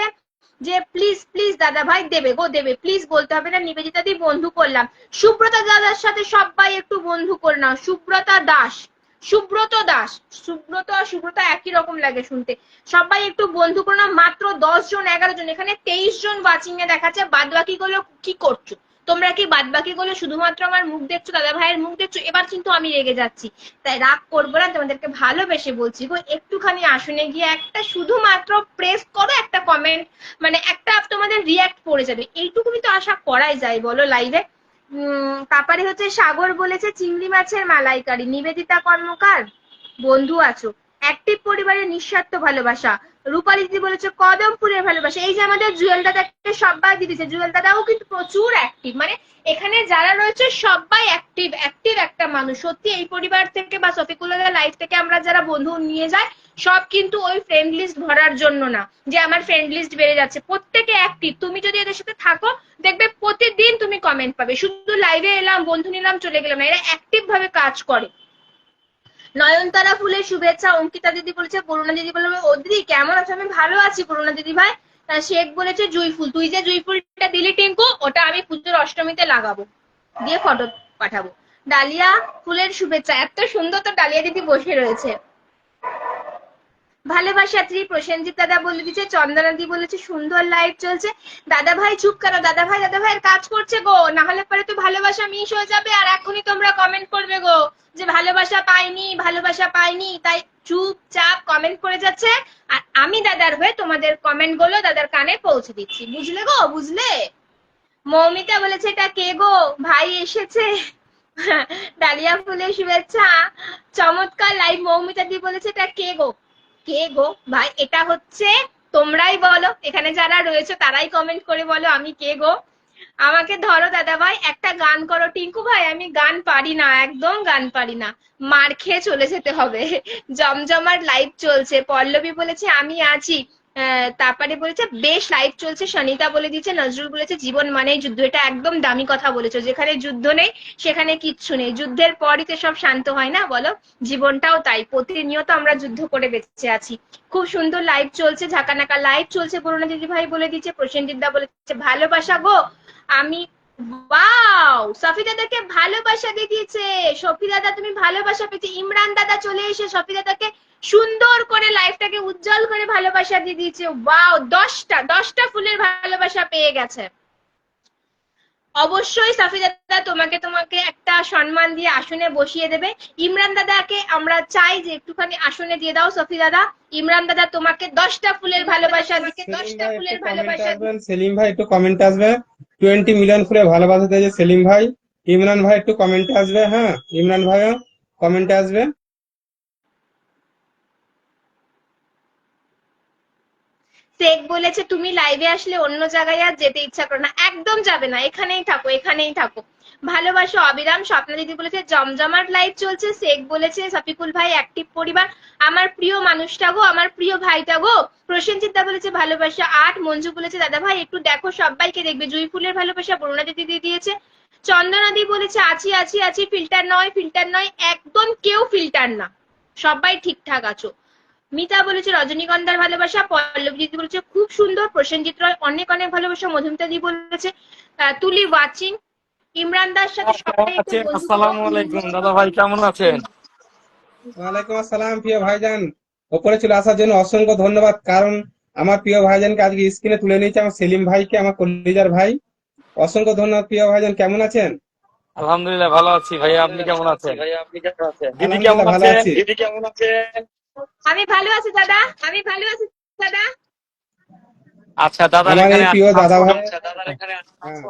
যে প্লিজ প্লিজ দাদা ভাই দেবে গো দেবে, প্লিজ বলতে হবে না, নিবেদিতা দি বন্ধু করলাম। সুব্রতা দাদার সাথে সবাই একটু বন্ধু করে নাও, সুব্রতা দাস, সুব্রত দাস, সুব্রত আর সুব্রতা একই রকম লাগে শুনতে, সবাই একটু বন্ধু করে নাও। মাত্র 10 জন 11 জন, এখানে 23 জন ওয়াচিং এ দেখাচ্ছে, বাদ বাকি গুলো কি করছো তোমরা, কি বাদ বাকি গুলো শুধুমাত্র আমার মুখ দেখছো, দাদা ভাইয়ের মুখ দেখছো? এবার কিন্তু আমি রেগে যাচ্ছি, তাই রাগ করবো না, তোমাদেরকে ভালোবেসে বলছি গো, একটুখানি আসনে গিয়ে একটা শুধুমাত্র প্রেস করো, একটা কমেন্ট, মানে একটা তোমাদের রিয়াক্ট পড়ে যাবে, এইটুকুনি তো আশা করাই যায় বলো লাইভে। তারপরে হচ্ছে সাগর বলেছে চিংড়ি মাছের মালাইকারি, নিবেদিতা কর্মকার বন্ধু আছো, অ্যাক্টিভ পরিবারের নিঃস্বার্থ ভালোবাসা। রূপালী দিদি বলেছে কদমপুরের ভালোবাসা, এই যে আমাদের জুয়েল দাদাকে সবাই দিয়েছে, জুয়েল দাদাও কিন্তু প্রচুর অ্যাক্টিভ, মানে এখানে যারা রয়েছে সবাই অ্যাক্টিভ অ্যাক্টিভ একটা মানুষ। সত্যি এই পরিবার থেকে বা শফিকুল্লাহ লাইফ থেকে আমরা যারা বন্ধু নিয়ে যাই, সব কিন্তু ওই ফ্রেন্ড লিস্ট ভরার জন্য না যে আমার ফ্রেন্ড লিস্ট বেড়ে যাচ্ছে, প্রত্যেকে অ্যাক্টিভ। তুমি যদি এদের সাথে থাকো দেখবে প্রতিদিন তুমি কমেন্ট পাবে, শুধু লাইভে এলাম বন্ধু নিলাম চলে গেলাম না, এরা অ্যাক্টিভ ভাবে কাজ করে। নয়নতারা ফুলের শুভেচ্ছা, অঙ্কিতা দিদি বলেছে, করুণা দিদি বলে ও দিদি কেমন আছো, আমি ভালো আছি করুণা দিদি ভাই। শেখ বলেছে জুঁই ফুল, তুই যে জুঁই ফুলটা দিলি টিঙ্কু, ওটা আমি পুজোর অষ্টমীতে লাগাবো, দিয়ে ফটো পাঠাবো। ডালিয়া ফুলের শুভেচ্ছা, এত সুন্দর তো ডালিয়া দিদি বসে রয়েছে। ভালোবাসা ত্রি, প্রসেনজিৎ দাদা বলে দিচ্ছে, চন্দনা দি বলেছে সুন্দর লাইভ চলছে। দাদা ভাই চুপ করো, দাদা ভাইয়ের কাজ করছে গো, না হলে পরে তো ভালোবাসা মিস হয়ে যাবে, আর এখনই তোমরা কমেন্ট করবে গো যে ভালোবাসা পাইনি, তাই চুপচাপ কমেন্ট করে যাচ্ছে, আর আমি দাদার হয়ে তোমাদের কমেন্ট গুলো দাদার কানে পৌঁছে দিচ্ছি, বুঝলে গো, বুঝলে। মৌমিতা বলেছে এটা কে গো, ভাই এসেছে। ডালিয়া ফুলের শুভেচ্ছা, চমৎকার লাইভ। মৌমিতা দি বলেছে এটা কে গো, কে গো ভাই, এটা হচ্ছে তোমরাই বলো, এখানে যারা রয়েছে তারাই কমেন্ট করে বলো আমি কে গো। আমাকে ধরো দাদা ভাই, একটা গান করো। টিঙ্কু ভাই আমি গান পারি না, একদম গান পারি না, মার খেয়ে চলে যেতে হবে। জমজমার লাইভ চলছে। পল্লবী বলেছে আমি আছি, তারপরে বলেছে বেশ লাইভ চলছে। সনিতা বলে দিচ্ছে, নজরুল বলেছে জীবন মানেই যুদ্ধ, এটা একদম দামি কথা বলেছো, যেখানে যুদ্ধ নেই সেখানে কিচ্ছু নেই, যুদ্ধের পরই তো সব শান্ত হয় না বলো, জীবনটাও তাই, প্রতিনিয়ত আমরা যুদ্ধ করে বেঁচে আছি। খুব সুন্দর লাইভ চলছে, ঝাঁকানাকা লাইভ চলছে। করুণা দিদি ভাই বলে দিচ্ছে, প্রসেনজিৎ দা বলেছে ভালোবাসা গো, আমি ওয়াও, সফি দাদাকে ভালোবাসা দিয়ে দিয়েছে। সফি দাদা তুমি ভালোবাসা পেয়েছে। ইমরান দাদা চলে এসে সফি দাদাকে সুন্দর করে লাইফটাকে উজ্জ্বল করে ভালোবাসা দিয়ে দিয়েছে। ওয়াও, 10টা ফুলের ভালোবাসা পেয়ে গেছে। অবশ্যই সাফি দাদা তোমাকে একটা সম্মান দিয়ে আসনে বসিয়ে দেবে। ইমরান দাদাকে আমরা চাই যে একটুখানি আসনে দিয়ে দাও সফি দাদা। ইমরান দাদা তোমাকে 10টা ফুলের ভালোবাসা দিকে, 10টা ফুলের ভালোবাসা। সেলিম ভাই একটু কমেন্টে আসবে। 20 মিলিয়ন ফুলের ভালোবাসা দিয়েছে সেলিম ভাই। ইমরান ভাই একটু কমেন্টে আসবে। হ্যাঁ, ইমরান ভাইও কমেন্টে আসবে। শেখ বলেছে তুমি লাইভে আসলে অন্য জায়গায় আর যেতে ইচ্ছা করে না। একদম যাবে না, এখানেই থাকো, এখানেই থাকো। ভালোবাসো অবিরাম। স্বপ্না দিদি বলেছে জমজমাট লাইভ চলছে। শেখ বলেছে শফিকুল ভাই অ্যাক্টিভ পরিবার। আমার প্রিয় মানুষটা গো, আমার প্রিয় ভাইটা গো। প্রসেনজিৎ দা বলেছে ভালোবাসা 8। মঞ্জু বলেছে দাদা ভাই একটু দেখো সবাইকে দেখবে। জুই ফুলের ভালোবাসা বরুণা দিদি দিয়ে দিয়েছে। চন্দনা দি বলেছে আছি আছি আছি, ফিল্টার নয় ফিল্টার নয়, একদম কেউ ফিল্টার না, সবাই ঠিকঠাক আছো। মিতা বলেছে রজনীগন্ধার ভালোবাসা। পল্লবী দিদি বলেছে খুব সুন্দর। প্রসেনজিৎ রয় অনেক অনেক ভালোবাসা। মধুমিতা দি বলেছে তুলি ওয়াচিং। ইমরান দার সাথে সবাই একটু বন্ধু। আসসালামু আলাইকুম দাদা ভাই, কেমন আছেন? ওয়ালাইকুম আসসালাম প্রিয় ভাইজান। ওপরে চলে আসার জন্য অসংখ্য ধন্যবাদ। কারণ আমার প্রিয় ভাইজানকে আজকে স্ক্রিনে তুলে নিয়েছে আমার সেলিম ভাইকে, আমার কলিজার ভাই। অসংখ্য ধন্যবাদ প্রিয় ভাইজান। কেমন আছেন? আলহামদুলিল্লাহ ভালো আছি ভাইয়া, আপনি কেমন আছেন? দিদি কেমন আলহামদুলিল্লাহ ভালো আছেন? আছি। আমি ভালো আছি দাদা, আমি ভালো আছি দাদা। আচ্ছা দাদা আমার এখানে এই প্রিয় দাদা ভাই হ্যাঁ।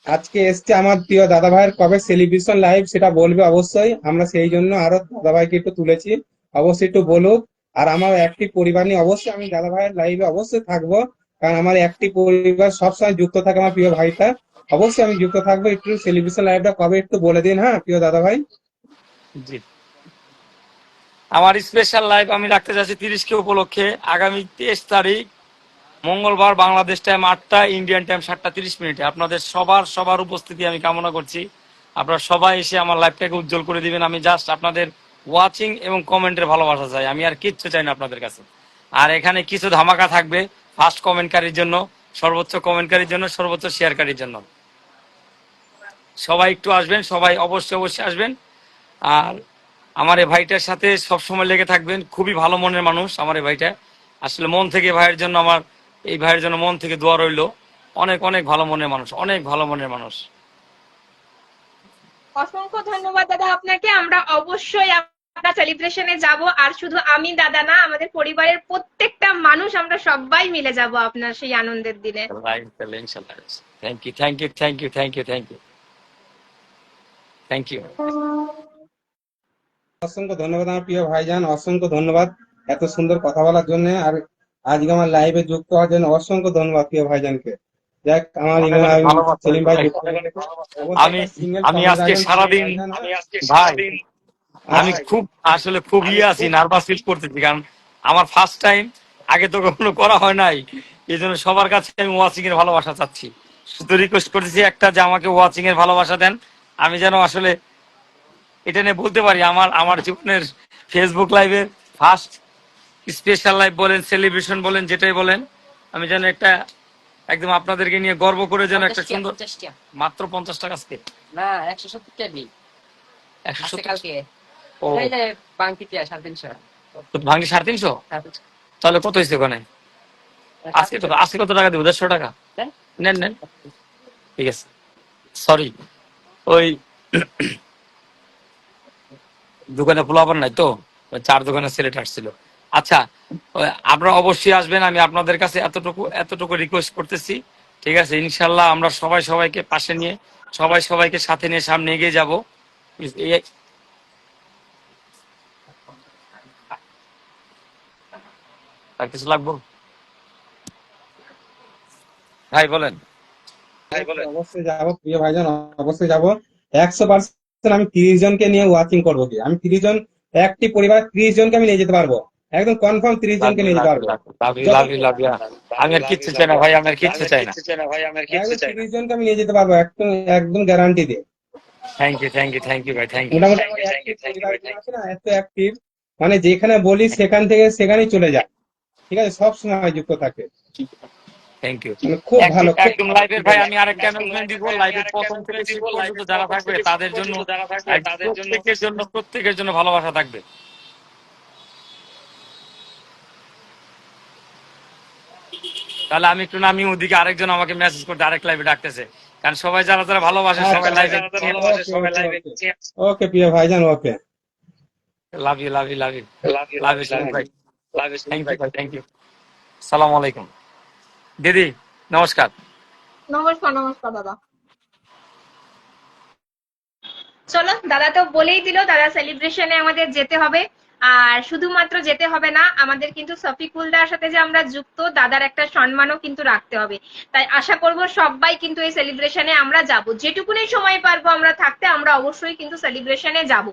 আজকে এসছে আমার প্রিয় দাদা ভাইয়ের কবে সেলিব্রেশন লাইভ সেটা বলবে অবশ্যই। আমরা সেই জন্য আরো দাদা ভাইকে একটু তুলেছি, অবশ্যই একটু বলুক। আর আমার একটি পরিবার নিয়ে অবশ্যই আমি দাদা ভাইয়ের লাইভে অবশ্যই থাকবো। কারণ আমার একটি পরিবার সবসময় যুক্ত থাকে আমার প্রিয় ভাইটা। অবশ্যই আমি যুক্ত থাকবো। একটু সেলিব্রেশন লাইভটা কবে একটু বলে দিন। হ্যাঁ প্রিয় দাদা ভাই। জি, আমার স্পেশাল লাইভ আমি রাখতে যাচ্ছি 30 কে উপলক্ষে। আগামী 23 তারিখ মঙ্গলবার, বাংলাদেশ টাইম 8টা, ইন্ডিয়ান টাইম 7:30। আপনাদের সবার উপস্থিতি আমি কামনা করছি। আপনারা সবাই এসে আমার লাইভটাকে উজ্জ্বল করে দিবেন। আমি জাস্ট আপনাদের ওয়াচিং এবং কমেন্টের ভালোবাসা চাই, আমি আর কিচ্ছু চাই না আপনাদের কাছে। আর এখানে কিছু ধামাকা থাকবে ফার্স্ট কমেন্টকারীর জন্য, সর্বোচ্চ কমেন্টকারীর জন্য, সর্বোচ্চ শেয়ারকারীর জন্য। সবাই একটু আসবেন, সবাই অবশ্যই আসবেন। আর আমার এই ভাইটার সাথে সবসময় লেগে থাকবেন। খুবই ভালো মনের মানুষ আমার এই ভাইটা। আসলে মন থেকে ভাইয়ের জন্য, আমার এই ভাইয়ের জন্য মন থেকে দোয়া রইল। অনেক অনেক ভালো মনের মানুষ, অনেক ভালো মনের মানুষ। অসংখ্য ধন্যবাদ দাদা আপনাকে। আমরা অবশ্যই আপনার সেলিব্রেশনে যাব। আর শুধু আমি দাদা না, আমাদের পরিবারের প্রত্যেকটা মানুষ আমরা সবাই মিলে যাব আপনার সেই আনন্দের দিনে। Thank you thank you thank you thank you thank you thank you. অসংখ্য ধন্যবাদ আমার প্রিয় ভাইজান, অসংখ্য ধন্যবাদ এত সুন্দর কথা বলার জন্য। আর আজকে আমার লাইভে যুক্ত হওয়ার জন্য অসংখ্য ধন্যবাদ প্রিয় ভাইজানকে। যাক আমার সেলিম ভাই আমি আমি আজকে সারাদিন ভাই, আমি খুব আসলে খুব আছি, নার্ভাস ফিল করতেছি। কারণ আমার ফার্স্ট টাইম, আগে তো কখনো করা হয় নাই। এই জন্য সবার কাছে আমি ওয়াচিং এর ভালোবাসা চাচ্ছি। শুধু রিকোয়েস্ট করতেছি একটা, যে আমাকে ওয়াচিং এর ভালোবাসা দেন। আমি যেন আসলে এটা নিয়ে বলতে পারি আমার আমার জীবনের ফেসবুক লাইভের ফার্স্ট স্পেশাল লাইভ বলেন, সেলিব্রেশন বলেন, যেটাই বলেন, আমি যেন একটা একদম আপনাদেরকে নিয়ে গর্ব করে যেন একটা সুন্দর। মাত্র 50 টাকা আজকে না 170 টাকা 170 কালকে। ও এই যে বাংকিতে 350 ভাঙি 350। তাহলে কত হয়েছে ওখানে? আজকে কত টাকা দেবো? 150 টাকা নেন নেন, ঠিক আছে। সরি, ওই দোকানে পোলাপান নাই তো, ওই 4 দোকানে সিলেট আসছিল। আচ্ছা, আপনারা অবশ্যই আসবেন। আমি আপনাদের কাছে এতটুকু রিকোয়েস্ট করতেছি, ঠিক আছে? ইনশাল্লাহ আমরা সবাইকে পাশে নিয়ে, সবাইকে সাথে নিয়ে সামনে এগিয়ে যাবো। আর কিছু লাগবো ভাই বলেন? অবশ্যই যাবো প্রিয় ভাইজান, অবশ্যই যাবো। 100% আমি 30 জনকে নিয়ে ওয়াচিং করবো। কি আমি 30 জন, একটি পরিবার 30 জনকে আমি নিয়ে যেতে পারবো, একদম কনফার্ম 30 জনকে নিয়ে যেতে পারবো। আমি আর কিচ্ছু চাই না ভাই, আমি আর কিচ্ছু চাই না। 30 জনকে আমি নিয়ে যেতে পারবো, একদম একদম গ্যারান্টি দিয়ে। থ্যাংক ইউ ভাই, থ্যাংক ইউ। মোটামুটি আমার active পরিবার আছে না, এত অ্যাক্টিভ, মানে যেখানে বলি সেখান থেকে সেখানেই চলে যায়। ঠিক আছে, সব সময় যুক্ত থাকে। Thank you. মানে খুব ভালো, খুব একদম ভালো, লাইভের ঠিক ভাই আছে। আমি আরেকটা অ্যানাউন্সমেন্ট দিব, লাইভের প্রথম থেকে শেষ পর্যন্ত যারা থাকবে তাদের জন্য প্রত্যেকের জন্য ভালোবাসা থাকবে। তাহলে আমি একটু নামি, ওদিকে আরেকজন আমাকে মেসেজ করতে আরেক লাইভে ডাকতেছে, কারণ সবাই যারা যারা ভালোবাসে আচ্ছা সবাই লাইভে। ওকে ওকে ওকে ওকে প্রিয় ভাইজান, okay. Love you love you love you love you Sunil ভাই, থ্যাংক ইউ ভাই, থ্যাংক ইউ। সালাম আলাইকুম দিদি, নমস্কার। নমস্কার নমস্কার দাদা। চলো, দাদা তো বলেই দিল দাদা সেলিব্রেশনে আমাদের যেতে হবে। আর শুধুমাত্র যেতে হবে না, আমাদের কিন্তু শফিকুলদার সাথে যে আমরা যুক্ত, দাদার একটা সম্মানও কিন্তু রাখতে হবে। তাই আশা করব সবাই কিন্তু এই সেলিব্রেশনে আমরা যাব, যেটুকুনি সময় পারবো আমরা থাকতে, আমরা অবশ্যই কিন্তু সেলিব্রেশনে যাব।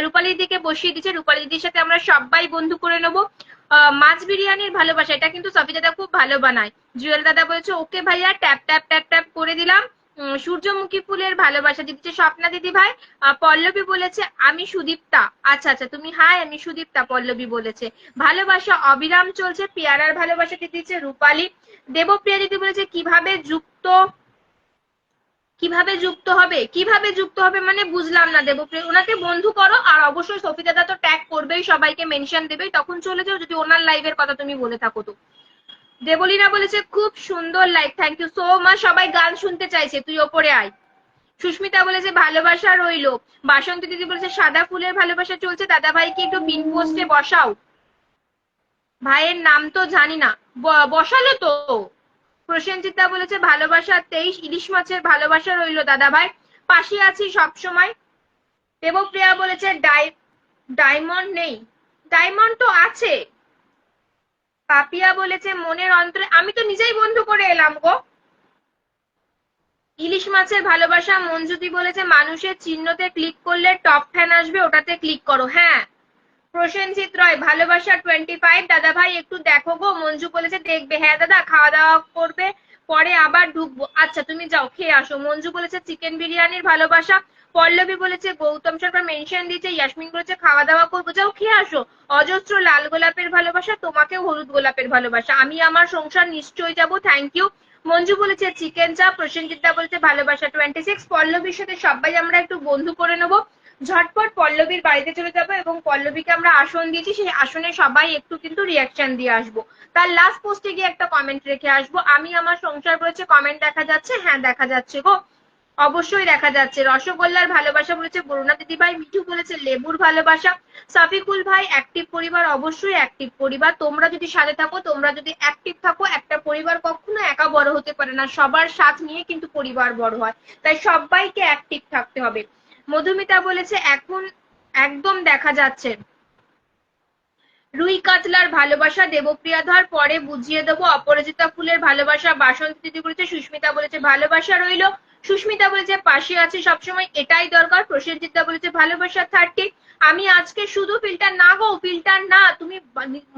রূপালী দিদিকে বসিয়ে দিচ্ছে, রূপালী দিদির সাথে আমরা সবাই বন্ধু করে নেবো। মাছ বিরিয়ানির ভালোবাসা, এটা কিন্তু সফি দাদা খুব ভালো বানায়। জুয়েল দাদা বলেছে ওকে ভাইয়া, ট্যাপ ট্যাপ ট্যাপ ট্যাপ করে দিলাম। সূর্যমুখী ফুলের ভালোবাসা দিচ্ছে স্বপ্না দিদি ভাই। পল্লবী বলেছে আমি সুদীপ্তা। আচ্ছা আচ্ছা, তুমি হাই, আমি সুদীপ্তা, পল্লবী বলেছে। ভালোবাসা অবিরাম চলছে, পিয়ারার ভালোবাসা দিচ্ছে রূপালী। দেবপ্রিয়া দিদি বলেছে কিভাবে যুক্ত হবে মানে বুঝলাম না দেবপ্রিয়া। ওনাকে বন্ধু করো, আর অবশ্যই সফি দাদা তো ট্যাগ করবেই, সবাইকে মেনশন দেবেই, তখন চলে যাও যদি ওনার লাইভের কথা তুমি বলে থাকো তো। দেবলীনা বলেছে খুব সুন্দর live, thank you so much. সবাই গান শুনতে চাইছে, তুই ওপরে আয়। সুস্মিতা বলেছে ভালোবাসা রইলো। বাসন্তী দিদি বলেছে সাদা ফুলের ভালোবাসা চলছে, দাদা ভাইকে একটু পিন পোস্টে বসাও। ভাইয়ের নাম তো জানি না, বসালো তো। প্রসেনজিৎদা বলেছে ভালোবাসা 23, ইলিশ মাছের ভালোবাসা রইলো দাদা ভাই, পাশে আছি সবসময়। দেবপ্রিয়া বলেছে ডায়মন্ড নেই, ডায়মন্ড তো আছে। পাপিয়া বলেছে মনের অন্তরে, আমি তো নিজেই বন্ধু করে এলাম গো। ইলিশ মাছের ভালোবাসা। মঞ্জুদি বলেছে মানুষের চিহ্নতে ক্লিক করলে টপ ফ্যান আসবে, ওটাতে ক্লিক করো। হ্যাঁ। প্রসেনজিৎ রয় ভালোবাসা 25, দাদা ভাই একটু দেখো গো। মঞ্জু বলেছে দেখবে। হ্যাঁ দাদা, খাওয়া দাওয়া করবে, পরে আবার ঢুকবো। আচ্ছা তুমি যাও, খেয়ে আসো। মঞ্জু বলেছে চিকেন বিরিয়ানির ভালোবাসা। পল্লবী বলেছে গৌতম সরকার মেনশন দিয়েছে। ইয়াসমিন বলেছে খাওয়া দাওয়া করবো, যাও খেয়ে আসো। অজস্র লাল গোলাপের ভালোবাসা, তোমাকেও হলুদ গোলাপের ভালোবাসা। আমি আমার সংসার নিশ্চয়ই যাব, থ্যাংক ইউ। মঞ্জু বলেছে চিকেন চাপ। প্রসেনজিৎদা বলেছে ভালোবাসা 26। পল্লবীর সাথে সবাই আমরা একটু বন্ধু করে নেবো। ঝটপট পল্লবীর বাড়িতে চলে যাবো এবং পল্লবীকে আমরা আসন দিয়েছি, সেই আসনে সবাই একটু কিন্তু রিয়াকশন দিয়ে আসবো। তার লাস্ট পোস্টে গিয়ে একটা কমেন্ট রেখে আসবো। আমি আমার সংসার বলেছে, কমেন্ট দেখা যাচ্ছে? হ্যাঁ দেখা যাচ্ছে গো, অবশ্যই দেখা যাচ্ছে। রসগোল্লার ভালোবাসা বলেছে বরুণা দিদি ভাই। মিঠু বলেছে লেবুর ভালোবাসা। সাফিকুল ভাই অ্যাক্টিভ পরিবার, অবশ্যই অ্যাক্টিভ পরিবার। তোমরা যদি সাথে থাকো, তোমরা যদি অ্যাক্টিভ থাকো, একটা পরিবার কখনো একা বড় হতে পারে না, সবার সাথ নিয়ে কিন্তু পরিবার বড় হয়। তাই সবাইকে অ্যাক্টিভ থাকতে হবে। মধুমিতা বলেছে এখন একদম দেখা যাচ্ছে। রুই কাতলার ভালোবাসা। দেবপ্রিয়া ধর পরে বুঝিয়ে দেবো। অপরাজিতা ফুলের ভালোবাসা। বাসন্তী দিদি বলেছে। সুস্মিতা বলেছে ভালোবাসা রইলো। সুস্মিতা বলেছে পাশে আছে সবসময়, এটাই দরকার। প্রসেনজিৎদা বলেছে ভালোবাসা 30। আমি আজকে শুধু ফিল্টার না গো, ফিল্টার না, তুমি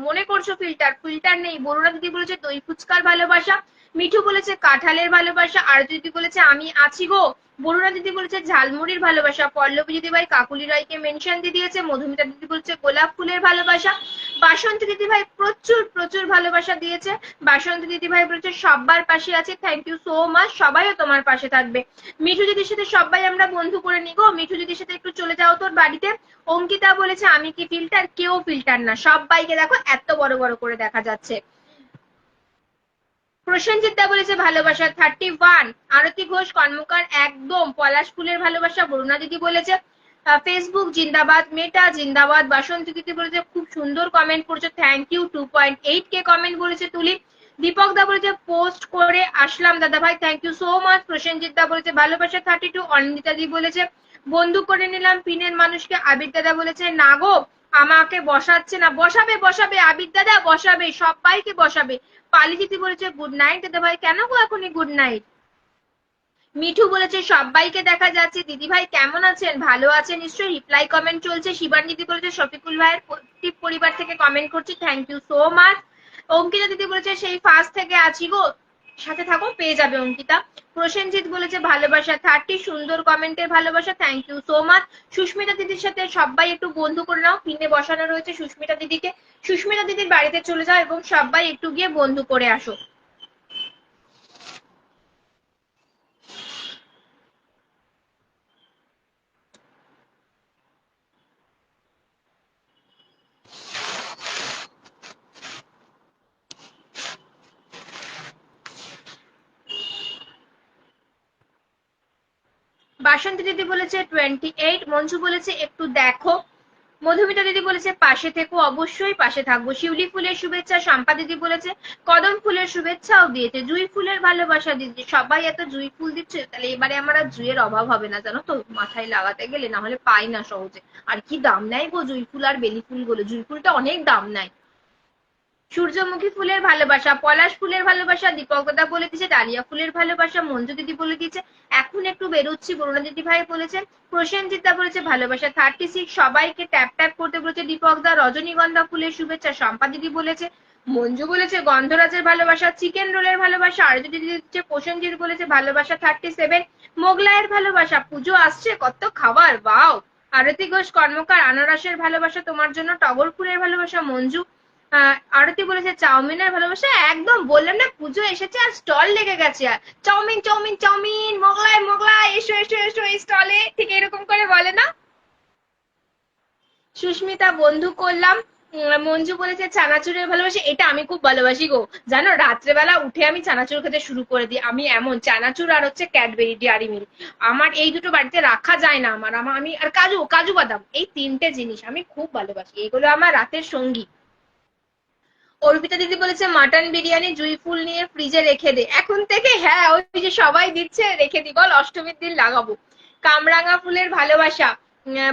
মনে করছো ফিল্টার, ফিল্টার নেই। বরুণা দিদি বলেছে দই ফুচকার ভালোবাসা। মিঠু বলেছে কাঁঠালের ভালোবাসা। আর দিদি বলেছে আমি আছি গো। বরুণা দিদি বলেছে ঝালমুড়ির ভালোবাসা। পল্লবী দিদি ভাই কাকুলি রায়কে মেনশন দিয়ে দিয়েছে। মধুমিতা দিদি বলছে গোলাপ ফুলের ভালোবাসা। বাসন্তী দিদি ভাই প্রচুর প্রচুর ভালোবাসা দিয়েছে। বাসন্তী দিদি ভাই বলেছে সবার পাশে আছে, থ্যাংক ইউ সো মাচ। সবাইও তোমার পাশে থাকবে। মিঠু দিদির সাথে সবাই আমরা বন্ধু করে নিগো। মিঠু দিদির সাথে একটু চলে যাও তোর বাড়িতে। অঙ্কিতা বলেছে আমি কি ফিল্টার? কেউ ফিল্টার না, সবাইকে দেখো এত বড় বড় করে দেখা যাচ্ছে। প্রসেনজিৎদা বলেছে ভালোবাসা 31। আরতি ঘোষ কর্মকার একদম। পলাশ ফুলের ভালোবাসা। বরুণা দিদি বলেছে ফেসবুক জিন্দাবাদ, মেটা জিন্দাবাদ। বাসন্তী দিদি বলেছে খুব সুন্দর কমেন্ট করেছে, থ্যাংক ইউ। 2.8 কে কমেন্ট বলেছে তুলি। দীপক দা বলেছে পোস্ট করে আসলাম দাদা ভাই, thank you so much. Prosenjit দা বলেছে ভালোবাসা 32। অনিন্দিতা দি বলেছে বন্ধু করে নিলাম পিনের মানুষকে। আবির দাদা বলেছে না গো, আমাকে বসাচ্ছে না। বসাবে বসাবে, আবির দাদা বসাবে, সবাইকে বসাবে। পালি দিদি বলেছে গুড নাইট দাদা ভাই। কেন গো এখনই গুড নাইট? মিঠু বলেছে সবাইকে দেখা যাচ্ছে। দিদি ভাই কেমন আছেন? ভালো আছে নিশ্চয়ই, রিপ্লাই কমেন্ট চলছে। শিবানী দিদি বলেছে শফিকুল ভাইয়ের পরিবার থেকে কমেন্ট করছি, thank you so much. Ankita দিদি বলেছে সেই ফার্স্ট থেকে আছি গো, সাথে থাকো পেয়ে যাবে অঙ্কিতা। প্রসেনজিৎ বলেছে ভালোবাসা 30। সুন্দর কমেন্টের ভালোবাসা, thank you so much. Susmita দিদির সাথে সবাই একটু বন্ধু করে নাও, পিনে বসানো রয়েছে সুস্মিতা দিদিকে। সুস্মিতা দিদির বাড়িতে চলে যাও এবং সবাই একটু গিয়ে বন্ধু করে আসো। বাসন্তী দিদি বলেছে 28, মঞ্জু বলেছে একটু দেখো, মধুমিতা দিদি বলেছে পাশে থেকো, অবশ্যই পাশে থাকবো। শিউলি ফুলের শুভেচ্ছা, শম্পা দিদি বলেছে কদম ফুলের শুভেচ্ছাও দিয়েছে, জুঁই ফুলের ভালোবাসা দিদি, সবাই এত জুঁই ফুল দিচ্ছে, তাহলে এবারে আমার আর জুঁইয়ের অভাব হবে না জানো তো, মাথায় লাগাতে গেলে, না হলে পাই না সহজে। আর কি দাম নেয় গো জুঁই ফুল আর বেলি ফুল গুলো, জুঁই ফুলটা অনেক দাম নেয়। সূর্যমুখী ফুলের ভালোবাসা, পলাশ ফুলের ভালোবাসা, দীপক দাদা বলে দিয়েছে ডালিয়া ফুলের ভালোবাসা, মঞ্জু দিদি বলে দিয়েছে এখন একটু বেরোচ্ছি, বরুণা দিদি ভাই বলেছেন, প্রসেনজিৎ দা বলেছে ভালোবাসা 36, সবাইকে ট্যাপ ট্যাপ করতে বলেছে দীপক দা, রজনীগন্ধা ফুলের শুভেচ্ছা শম্পা দিদি বলেছে, মঞ্জু বলেছে গন্ধরাজের ভালোবাসা, চিকেন রোলের ভালোবাসা আরতি দিদি দিচ্ছে, প্রসেনজিৎ বলেছে ভালোবাসা 37, মোগলাইয়ের ভালোবাসা, পুজো আসছে কত খাবার, বাও। আরতি ঘোষ কর্মকার আনারসের ভালোবাসা তোমার জন্য, টগর ফুলের ভালোবাসা মঞ্জু। আরতি বলেছে চাউমিনের ভালোবাসা, একদম বললাম না পুজো এসেছে আর স্টল লেগে গেছে, আর chowmein chowmein chowmein, Mughlai Mughlai, এসো এসো এসো এই স্টলে, ঠিক এরকম করে বলে না। সুস্মিতা বন্ধু করলাম। মঞ্জু বলেছে চানাচুরের ভালোবাসা, এটা আমি খুব ভালোবাসি গো, জানো রাত্রেবেলা উঠে আমি চানাচুর খেতে শুরু করে দিই, আমি এমন চানাচুর আর হচ্ছে ক্যাডবেরি ডেয়ারি মিল্ক, আমার এই দুটো বাড়িতে রাখা যায় না, আমি আর কাজু কাজু বাদাম, এই তিনটে জিনিস আমি খুব ভালোবাসি, এগুলো আমার রাতের সঙ্গী। অর্পিতা দিদি বলেছে মাটন বিরিয়ানি জুঁই ফুল নিয়ে ফ্রিজে রেখে দে এখন থেকে, হ্যাঁ ওই যে সবাই দিচ্ছে রেখে দি, বল অষ্টমীর দিন লাগাবো। কামরাঙা ফুলের ভালোবাসা,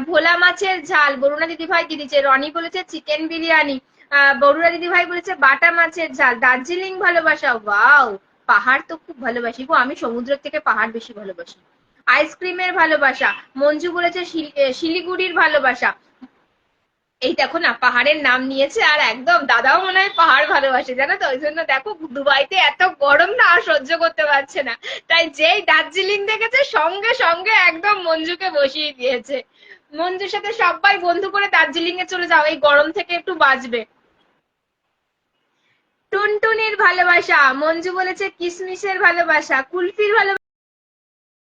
ভোলা মাছের ঝাল, বরুণা দিদি ভাই দিয়ে দিচ্ছে, রনি বলেছে চিকেন বিরিয়ানি, বরুণা দিদি ভাই বলেছে বাটা মাছের ঝাল, দার্জিলিং ভালোবাসা, ওয়াও, পাহাড় তো খুব ভালোবাসি গো, আমি সমুদ্রের থেকে পাহাড় বেশি ভালোবাসি। আইসক্রিমের ভালোবাসা, মঞ্জু বলেছে শিলিগুড়ির ভালোবাসা, এই দেখো না পাহাড়ের নাম নিয়েছে, আর একদম দাদাও মনে হয় পাহাড় ভালোবাসে জানো তো, ওই জন্য দেখো দুবাইতে এত গরম না আর সহ্য করতে পারছে না, তাই যেই দার্জিলিং দেখেছে সঙ্গে সঙ্গে একদম মঞ্জুকে বসিয়ে দিয়েছে, মঞ্জুর সাথে সবাই বন্ধু করে দার্জিলিং এ চলে যাও, এই গরম থেকে একটু বাঁচবে। টুনটুনির ভালোবাসা, মঞ্জু বলেছে কিসমিসের ভালোবাসা, কুলফির ভালোবাসা।